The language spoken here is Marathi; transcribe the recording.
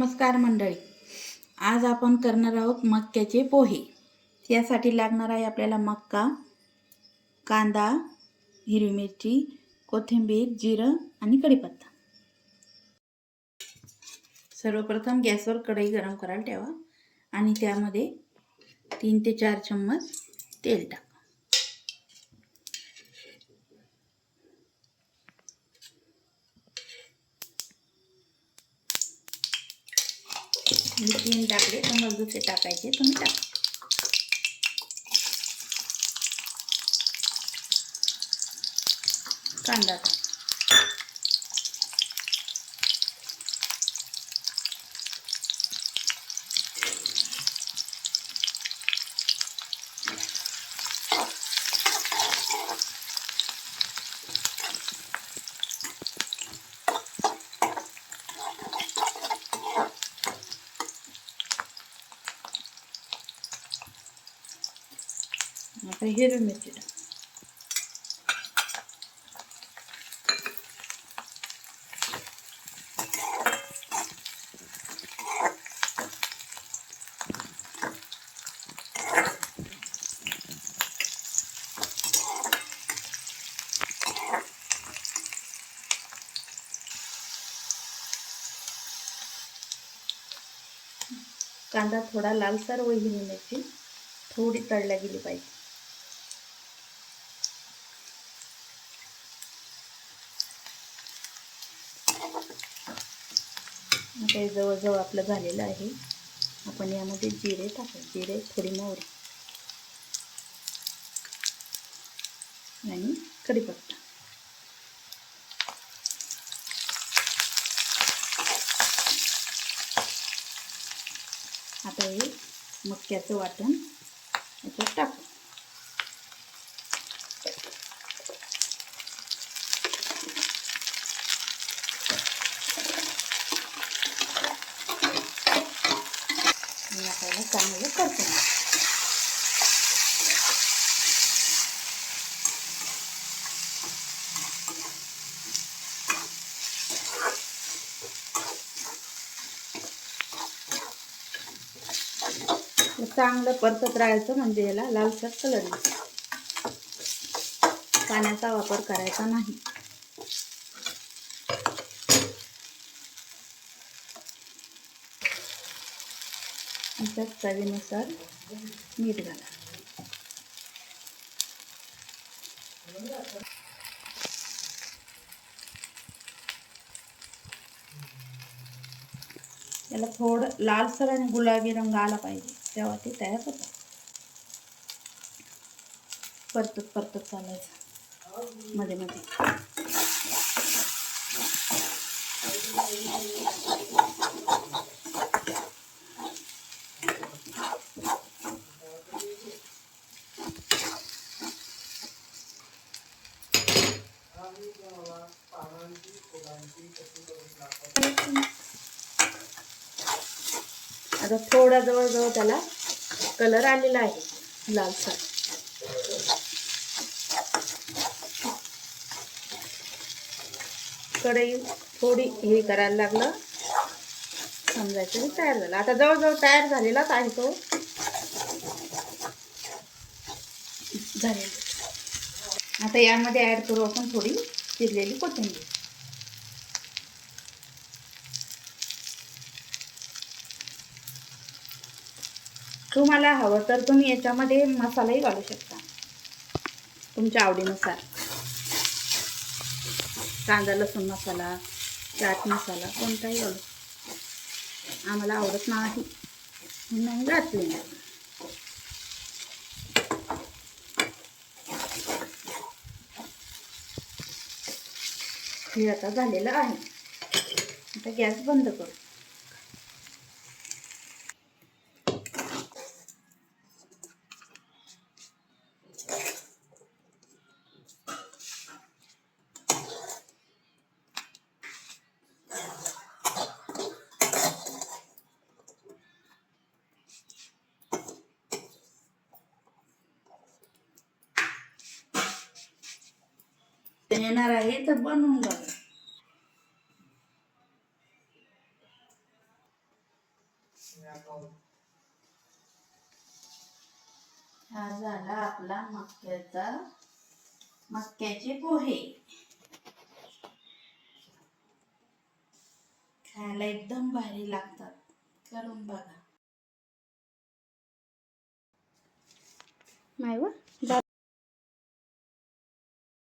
नमस्कार मंडळी. आज आपण करणार आहोत मक्याचे पोहे. यासाठी लागणार आहे आपल्याला मक्का, कांदा, हिरवी मिरची, कोथिंबीर, जिरं आणि कढीपत्ता. सर्वप्रथम गॅसवर कढई गरम करायला ठेवा आणि त्यामध्ये 3 ते 4 चम्मच तेल टाका. मी 3 टाकले, तर दुसरे टाकायचे तुम्ही टाका. कांदा टाका. आता हिरवी मिरची टाका. कांदा थोडा लालसर व हिरवी मिरची थोडी तळल्या गेली पाहिजे. आता जवळजवळ आपलं झालेलं आहे. आपण यामध्ये जिरे टाकायचे. जिरे, थोडी मोहरी आणि कढीपत्ता. आता हे मक्याचं वाटण याच्यात टाकू. आणि आपल्याला चांगलं करतो. चांगलं परतत राहायचं, म्हणजे याला लालसर कलर येईल. पाण्याचा वापर करायचा नाही. त्यात चवीनुसार मीठ घाला. याला थोडं लालसर आणि गुलाबी रंग आला पाहिजे, तेव्हा ते तयार होतं. परतत चालायचं मध्ये मध्ये. आता थोडा जवळजवळ त्याला कलर आलेला आहे लालसर. कढई थोडी हे करायला लागलं, समजायचं तयार झालं. आता जवळजवळ तयार झालेलाच आहे तो झालेला. आता यामध्ये ॲड करू आपण थोडी चिरलेली कोथिंबीर. तुम्हाला हवं तर तुम्ही याच्यामध्ये मसालाही घालू शकता तुमच्या आवडीनुसार. कांदा लसूण मसाला, चाट मसाला कोणताही घालू. आम्हाला आवडत नाही म्हणून घातले नाही. हे आता झालेलं आहे. आता गॅस बंद करू. येणार आहे तर बनवून बघा. हा झाला आपला मक्याचे पोहे. खायला एकदम भारी लागतात, करून बघा. मायवा